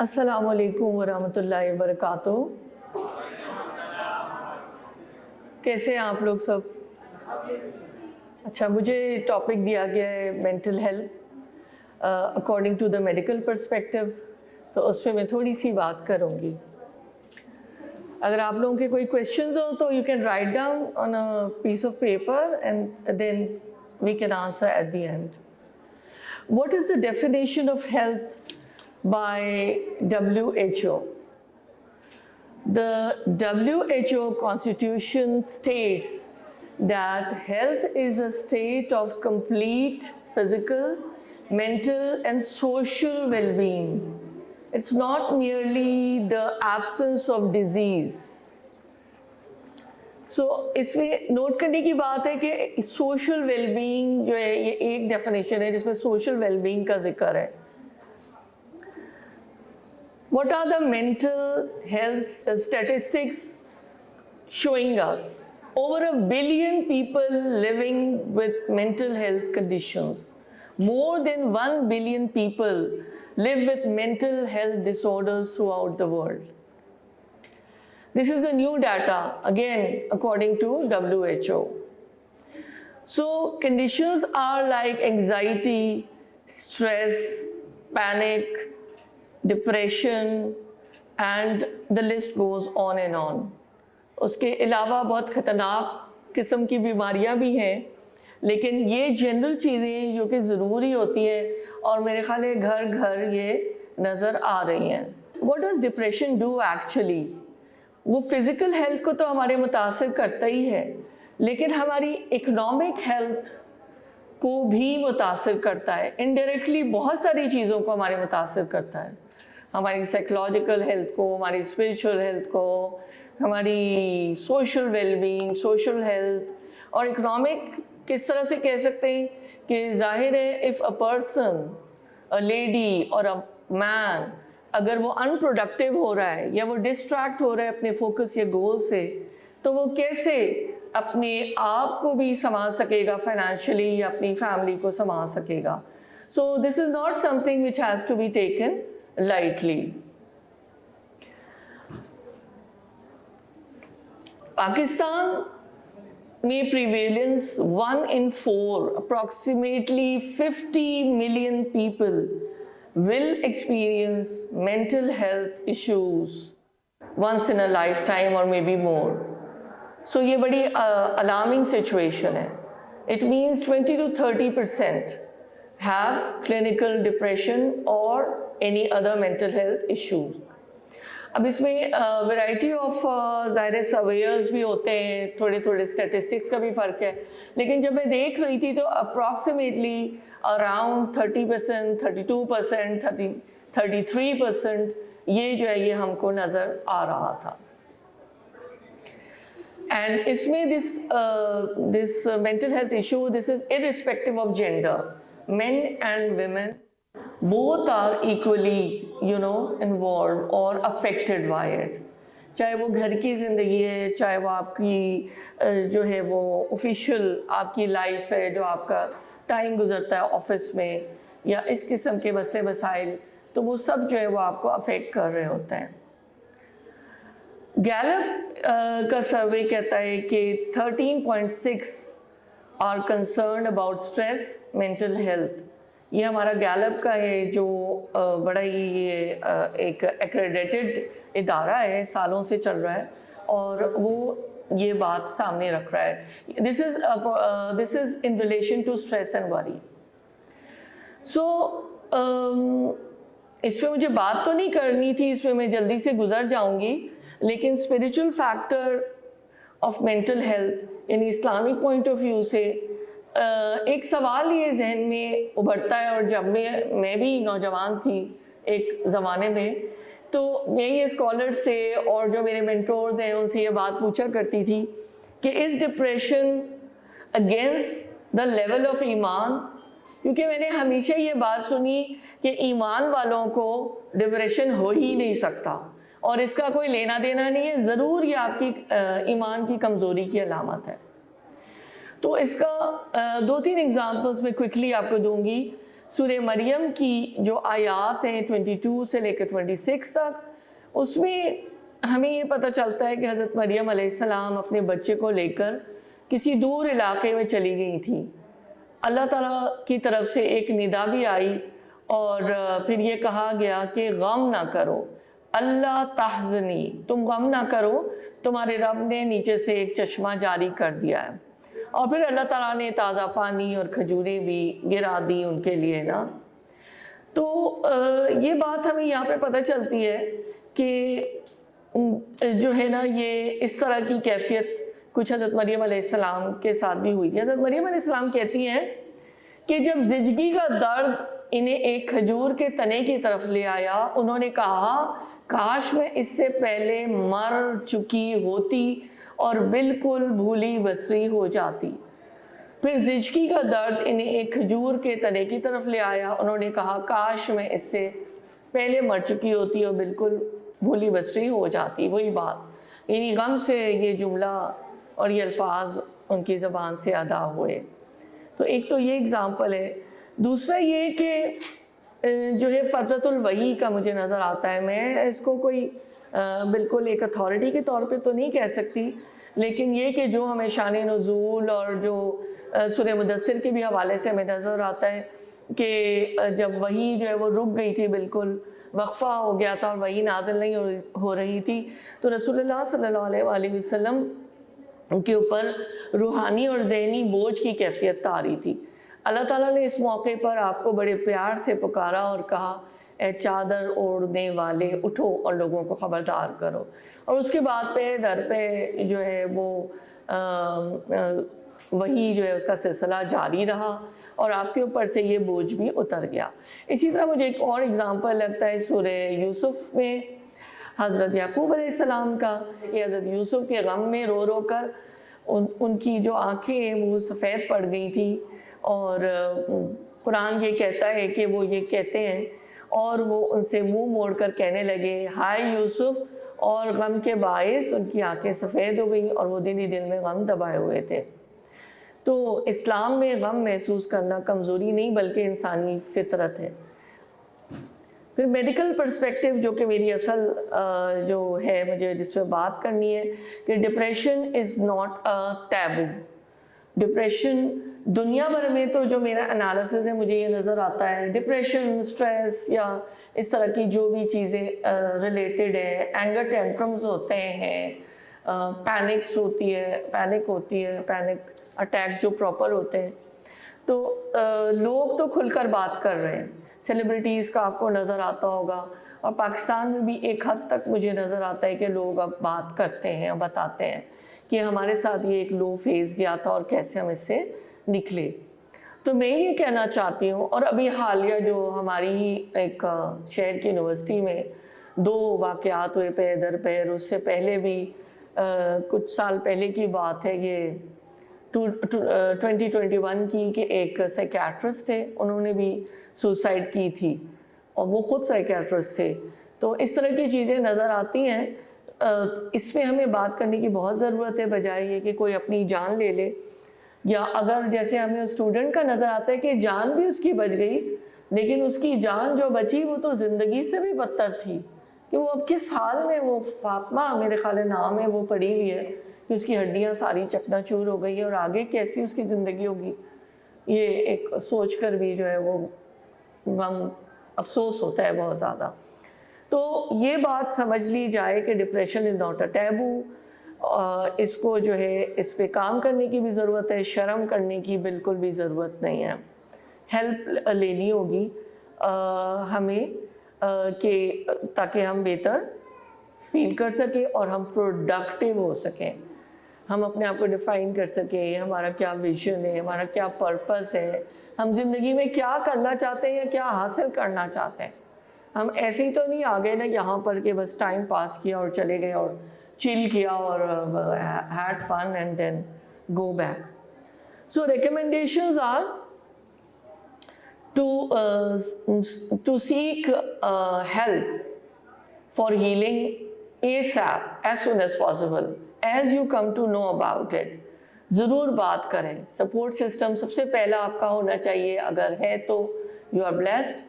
अस्सलामु अलैकुम वरहमतुल्लाहि वबरकातुह। कैसे हैं आप लोग सब? अच्छा, मुझे टॉपिक दिया गया है mental health according to the medical perspective, तो उस पर मैं थोड़ी सी बात करूँगी। अगर आप लोगों के कोई क्वेश्चंस हो तो you can write down on a piece of paper and then we can answer at the end. What is the definition of health by WHO? The WHO Constitution states that health is a state of complete physical, mental, and social well-being. It's not merely the absence of disease. So, इसमें note करने की बात है कि social wellbeing जो है ये एक डेफिनेशन है जिसमें सोशल वेलबींग का जिक्र है। What are the mental health statistics showing us? Over 1 billion people living with mental health conditions. More than 1 billion people live with mental health disorders throughout the world. This is the new data, again, according to WHO. So, conditions are like anxiety, stress, panic, depression, and the list goes on and on. उसके अलावा बहुत ख़तरनाक किस्म की बीमारियां भी हैं, लेकिन ये जनरल चीज़ें जो कि ज़रूरी होती हैं और मेरे ख़्याल है घर घर ये नज़र आ रही हैं। What does depression do actually? वो फिज़िकल हेल्थ को तो हमारे मुतासिर करता ही है, लेकिन हमारी इकोनॉमिक हेल्थ को भी मुतासिर करता है। इनडायरेक्टली बहुत सारी चीज़ों को हमारे मुतासिर करता है, हमारी साइकोलॉजिकल हेल्थ को, हमारी स्पिरिचुअल हेल्थ को, हमारी सोशल वेलबींग, सोशल हेल्थ और इकोनॉमिक। किस तरह से कह सकते हैं कि ज़ाहिर है if a person, a lady और अ मैन अगर वो अनप्रोडक्टिव हो रहा है या वो डिस्ट्रैक्ट हो रहा है अपने फोकस या गोल से, तो वो कैसे अपने आप को भी संभाल सकेगा फाइनेंशियली या अपनी फैमिली को संभाल सकेगा। So this is not something which has to be taken lightly. Pakistan में prevalence 1 in 4, approximately 50 million people will experience mental health issues once in a lifetime or maybe more. So ये बड़ी alarming situation है. It means 20 to 30% have clinical depression or any other mental health issues. अब इसमें variety of ज़ाहिर surveyor's भी होते हैं, थोड़े थोड़े स्टैटिस्टिक्स का भी फ़र्क है, लेकिन जब मैं देख रही थी तो अप्रॉक्सीमेटली अराउंड 30%, 32%, 33% ये जो है ये हमको नज़र आ रहा था। एंड इसमें this mental health issue, this is irrespective of gender, men and women both are equally, involved or affected by it. चाहे वो घर की ज़िंदगी है, चाहे वो आपकी जो है वो ऑफिशियल आपकी लाइफ है, जो आपका टाइम गुजरता है ऑफिस में या इस किस्म के मसले मसाइल, तो वो सब जो है वो आपको अफेक्ट कर रहे होते हैं। गैलप का सर्वे कहता है कि 13.6 are concern about stress, mental health. ये हमारा गैलप का है जो बड़ा ही ये एक एक्रेडिटेड इदारा है, सालों से चल रहा है और वो ये बात सामने रख रहा है। This is in relation to stress and worry. So इस पर मुझे बात तो नहीं करनी थी, इस पर मैं जल्दी से गुजर जाऊंगी, लेकिन spiritual factor of mental health यानी इस्लामिक पॉइंट ऑफ व्यू से एक सवाल ये जहन में उभरता है, और जब मैं भी नौजवान थी एक ज़माने में, तो मैं ये स्कॉलर से और जो मेरे मेंटोर्स हैं उनसे ये बात पूछा करती थी कि is depression against the level of ईमान, क्योंकि मैंने हमेशा ये बात सुनी कि ईमान वालों को डिप्रेशन हो ही नहीं सकता और इसका कोई लेना देना नहीं है, ज़रूर ये आपकी ईमान की कमज़ोरी की अलामत है। तो इसका 2-3 एग्जांपल्स मैं क्विकली आपको दूंगी। سورہ مریم کی جو آیات ہیں 22 سے لے کر 26 تک، اس میں ہمیں یہ پتہ چلتا ہے کہ حضرت مریم علیہ السلام اپنے بچے کو لے کر کسی دور علاقے میں چلی گئی تھی. اللہ تعالیٰ کی طرف سے ایک ندا بھی آئی اور پھر یہ کہا گیا کہ غم نہ کرو، اللہ تحزنی، تم غم نہ کرو، تمہارے رب نے نیچے سے ایک چشمہ جاری کر دیا ہے. اور پھر اللہ تعالیٰ نے تازہ پانی اور کھجوریں بھی گرا دی ان کے لیے نا. تو یہ بات ہمیں یہاں پہ پتہ چلتی ہے کہ جو ہے نا یہ اس طرح کی کیفیت کچھ حضرت مریم علیہ السلام کے ساتھ بھی ہوئی تھی. حضرت مریم علیہ السلام کہتی ہیں کہ جب زچگی کا درد انہیں ایک کھجور کے تنے کی طرف لے آیا، انہوں نے کہا کاش میں اس سے پہلے مر چکی ہوتی اور بالکل بھولی بسری ہو جاتی. پھر زچگی کا درد انہیں ایک کھجور کے تنے کی طرف لے آیا، انہوں نے کہا کاش میں اس سے پہلے مر چکی ہوتی اور بالکل بھولی بسری ہو جاتی. وہی بات، یعنی غم سے یہ جملہ اور یہ الفاظ ان کی زبان سے ادا ہوئے. تو ایک تو یہ اگزامپل ہے. دوسرا یہ کہ جو ہے فترۃ الوحی کا مجھے نظر آتا ہے، میں اس کو کوئی بالکل ایک اتھارٹی کے طور پہ تو نہیں کہہ سکتی، لیکن یہ کہ جو ہمیں شان نزول اور جو سورہ مدثر کے بھی حوالے سے ہمیں نظر آتا ہے کہ جب وحی جو ہے وہ رک گئی تھی، بالکل وقفہ ہو گیا تھا اور وحی نازل نہیں ہو رہی تھی، تو رسول اللہ صلی اللہ علیہ وآلہ وسلم کے اوپر روحانی اور ذہنی بوجھ کی کیفیت آ رہی تھی. اللہ تعالیٰ نے اس موقع پر آپ کو بڑے پیار سے پکارا اور کہا اے چادر اوڑھنے والے اٹھو اور لوگوں کو خبردار کرو. اور اس کے بعد پہ در پہ جو ہے وہ وہی جو ہے اس کا سلسلہ جاری رہا اور آپ کے اوپر سے یہ بوجھ بھی اتر گیا. اسی طرح مجھے ایک اور اگزامپل لگتا ہے سورہ یوسف میں حضرت یعقوب علیہ السلام کا، کہ حضرت یوسف کے غم میں رو رو کر ان کی جو آنکھیں ہیں وہ سفید پڑ گئی تھیں، اور قرآن یہ کہتا ہے کہ وہ یہ کہتے ہیں اور وہ ان سے منہ موڑ کر کہنے لگے ہائے یوسف، اور غم کے باعث ان کی آنکھیں سفید ہو گئیں اور وہ دل ہی دل میں غم دبائے ہوئے تھے. تو اسلام میں غم محسوس کرنا کمزوری نہیں بلکہ انسانی فطرت ہے. پھر میڈیکل پرسپیکٹیو جو کہ میری اصل جو ہے مجھے جس پہ بات کرنی ہے کہ depression is not a taboo. Depression دنیا بھر میں تو جو میرا انالیسز ہے مجھے یہ نظر آتا ہے ڈپریشن، اسٹریس یا اس طرح کی جو بھی چیزیں ریلیٹڈ ہیں، اینگر ٹینٹرمز ہوتے ہیں، پینک ہوتی ہے، پینک اٹیکس جو پراپر ہوتے ہیں، تو لوگ تو کھل کر بات کر رہے ہیں. سیلیبریٹیز کا آپ کو نظر آتا ہوگا، اور پاکستان میں بھی ایک حد تک مجھے نظر آتا ہے کہ لوگ اب بات کرتے ہیں اور بتاتے ہیں کہ ہمارے ساتھ یہ ایک لو فیز گیا تھا اور کیسے ہم اس سے نکلے. تو میں یہ کہنا چاہتی ہوں، اور ابھی حالیہ جو ہماری ہی ایک شہر کی یونیورسٹی میں 2 واقعات ہوئے پیر در پیر، اس سے پہلے بھی کچھ سال پہلے کی بات ہے یہ 2021 کی، کہ ایک سائیکیٹرسٹ تھے، انہوں نے بھی سوسائڈ کی تھی اور وہ خود سائیکیٹرسٹ تھے. تو اس طرح کی چیزیں نظر آتی ہیں. اس میں ہمیں بات کرنے کی بہت ضرورت ہے، بجائے یہ کہ کوئی اپنی جان لے لے، یا اگر جیسے ہمیں اسٹوڈنٹ کا نظر آتا ہے کہ جان بھی اس کی بچ گئی، لیکن اس کی جان جو بچی وہ تو زندگی سے بھی بدتر تھی، کہ وہ اب کس حال میں، وہ فاطمہ میرے خیال نام ہے، وہ پڑی ہوئی ہے کہ اس کی ہڈیاں ساری چکنا چور ہو گئی ہے، اور آگے کیسی اس کی زندگی ہوگی، یہ ایک سوچ کر بھی جو ہے وہ غم افسوس ہوتا ہے بہت زیادہ. تو یہ بات سمجھ لی جائے کہ depression is not a taboo. اس کو جو ہے اس پہ کام کرنے کی بھی ضرورت ہے، شرم کرنے کی بالکل بھی ضرورت نہیں ہے. ہیلپ لینی ہوگی ہمیں کہ تاکہ ہم بہتر فیل کر سکیں اور ہم پروڈکٹیو ہو سکیں، ہم اپنے آپ کو ڈیفائن کر سکیں، ہمارا کیا ویژن ہے، ہمارا کیا پرپس ہے، ہم زندگی میں کیا کرنا چاہتے ہیں یا کیا حاصل کرنا چاہتے ہیں. ہم ایسے ہی تو نہیں آ گئے نا یہاں پر کہ بس ٹائم پاس کیا اور چلے گئے اور چل کیا اور had fun and then go back. So recommendations are to seek help for healing ASAP, as soon as possible, as you come to know about it. ضرور بات کریں. سپورٹ سسٹم سب سے پہلا آپ کا ہونا چاہیے، اگر ہے تو You are blessed.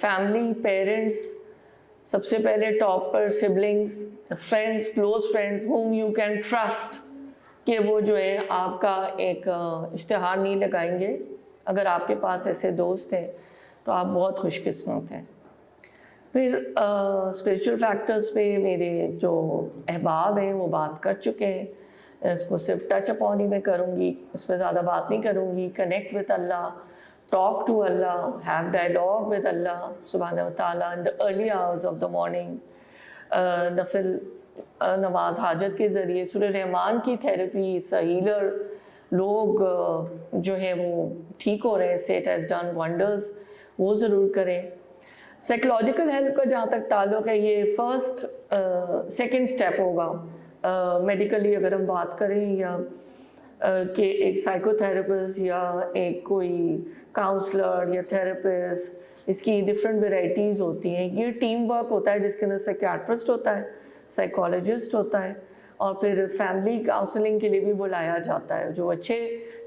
Family, parents, सबसे पहले टॉप पर siblings, friends, close friends whom you can trust कि वो जो है आपका एक इश्तिहार नहीं लगाएंगे. अगर आपके पास ऐसे दोस्त हैं तो आप बहुत खुशकिस्मत हैं. फिर स्पिरिचुअल फैक्टर्स पे मेरे जो अहबाब हैं वो बात कर चुके हैं. इसको सिर्फ टच अपॉन ही मैं करूँगी, इस पर ज़्यादा बात नहीं करूँगी. Connect with Allah, talk to Allah, have dialogue with Allah subhanahu wa ta'ala in the early hours of the morning. नफिल नवाज हाजत के ज़रिए सूरह रहमान की थेरेपी, हीलर लोग जो है वो ठीक हो रहे हैं, सेट हैज़ डन वंडर्स, वो ज़रूर करें. साइकोलॉजिकल हेल्प का जहाँ तक ताल्लुक़ है, ये फर्स्ट सेकंड स्टेप होगा. मेडिकली अगर हम बात करें या कि एक साइकोथेरेपिस्ट या एक कोई काउंसलर या थेरेपिस्ट, इसकी डिफरेंट वेराइटीज़ होती हैं. ये टीम वर्क होता है जिसके अंदर साइकियाट्रिस्ट होता है, साइकोलॉजिस्ट होता है, और फिर फैमिली काउंसलिंग के लिए भी बुलाया जाता है. जो अच्छे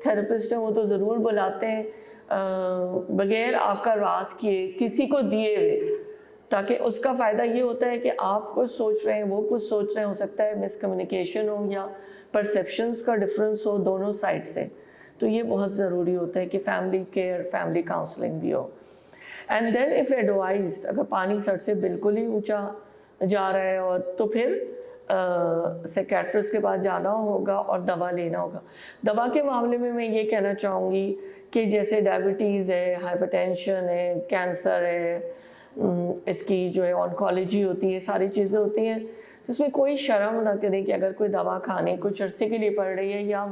थेरेपिस्ट हैं वो तो ज़रूर बुलाते हैं बग़ैर आपका राज किए, किसी को दिए हुए, ताकि उसका फ़ायदा ये होता है कि आप कुछ सोच रहे हैं, वो कुछ सोच रहे हैं, हो सकता है मिसकम्युनिकेशन हो या परसेप्शंस का डिफरेंस हो दोनों साइड से. तो ये बहुत ज़रूरी होता है कि फैमिली केयर, फैमिली काउंसलिंग भी हो. एंड देन इफ़ एडवाइज्ड, अगर पानी सर से बिल्कुल ही ऊंचा जा रहा है और तो फिर साइकियाट्रिस्ट के पास जाना होगा और दवा लेना होगा. दवा के मामले में मैं ये कहना चाहूँगी कि जैसे डायबिटीज़ है, हाइपरटेंशन है, कैंसर है, इसकी जो है ऑन्कोलॉजी होती है, सारी चीज़ें होती हैं, जिसमें कोई शर्म ना करें कि अगर कोई दवा खाने कुछ अरसे के लिए पड़ रही है या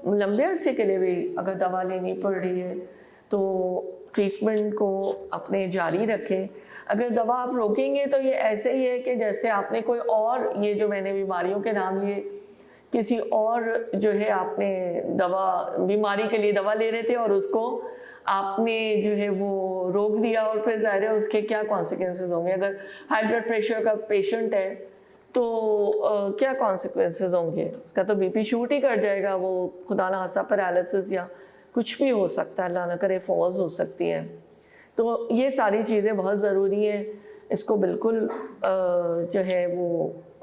लंबे अरसे के लिए भी अगर दवा लेनी पड़ रही है तो ट्रीटमेंट को अपने जारी रखें. अगर दवा आप रोकेंगे तो ये ऐसे ही है कि जैसे आपने कोई और, ये जो मैंने बीमारियों के नाम लिए, किसी और जो है आपने दवा, बीमारी के लिए दवा ले रहे थे और उसको आपने जो है वो रोक दिया, और फिर ज़ाहिर है उसके क्या कॉन्सिक्वेंसेस होंगे. अगर हाई ब्लड प्रेशर का पेशेंट है तो क्या कॉन्सिक्वेंसेस होंगे, उसका तो बीपी शूट ही कर जाएगा, वो खुदा ना खास्ता पैरालिसिस या कुछ भी हो सकता है, अल्लाह ना करे फॉल्स हो सकती हैं. तो ये सारी चीज़ें बहुत ज़रूरी हैं. इसको बिल्कुल जो है वो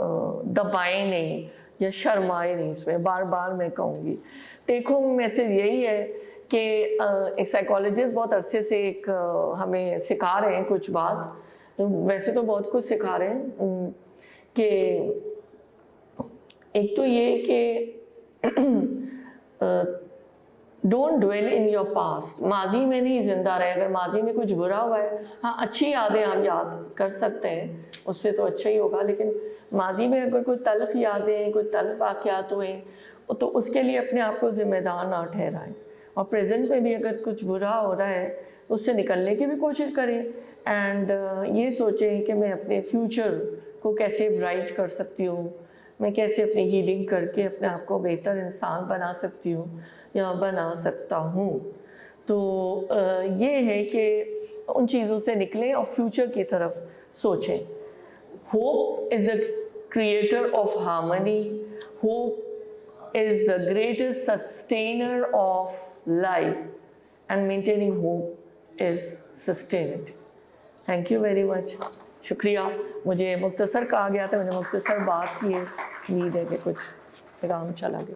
दबाएं नहीं या शर्माए नहीं. इसमें बार बार मैं कहूँगी टेक होम मैसेज यही है कि एक साइकोलॉजिस्ट बहुत अरसे से एक हमें सिखा रहे हैं कुछ बात, तो वैसे तो बहुत कुछ सिखा रहे हैं कि एक तो ये कि don't dwell in your past, माजी में नहीं ज़िंदा रहे. अगर माजी में कुछ बुरा हुआ है, हाँ अच्छी यादें हम याद कर सकते हैं, उससे तो अच्छा ही होगा, लेकिन माजी में अगर कोई तल्ख यादें, कोई तल्ख वाक़यात हुए तो उसके लिए अपने आप को ज़िम्मेदार ना ठहराएं. और प्रेजेंट में भी अगर कुछ बुरा हो रहा है उससे निकलने की भी कोशिश करें. एंड ये सोचें कि मैं अपने फ्यूचर को कैसे ब्राइट कर सकती हूँ, मैं कैसे अपनी हीलिंग करके अपने आप को बेहतर इंसान बना सकती हूँ या बना सकता हूँ. तो ये है कि उन चीज़ों से निकलें और फ्यूचर की तरफ सोचें. Hope is the creator of harmony. Hope is the greatest sustainer of life, and maintaining hope is sustainability. Thank you very much. शुक्रिया. मुझे मुख्तसर कहा गया था, मैंने मुख्तसर बात की है. उम्मीद है कि कुछ पैगाम चला गया.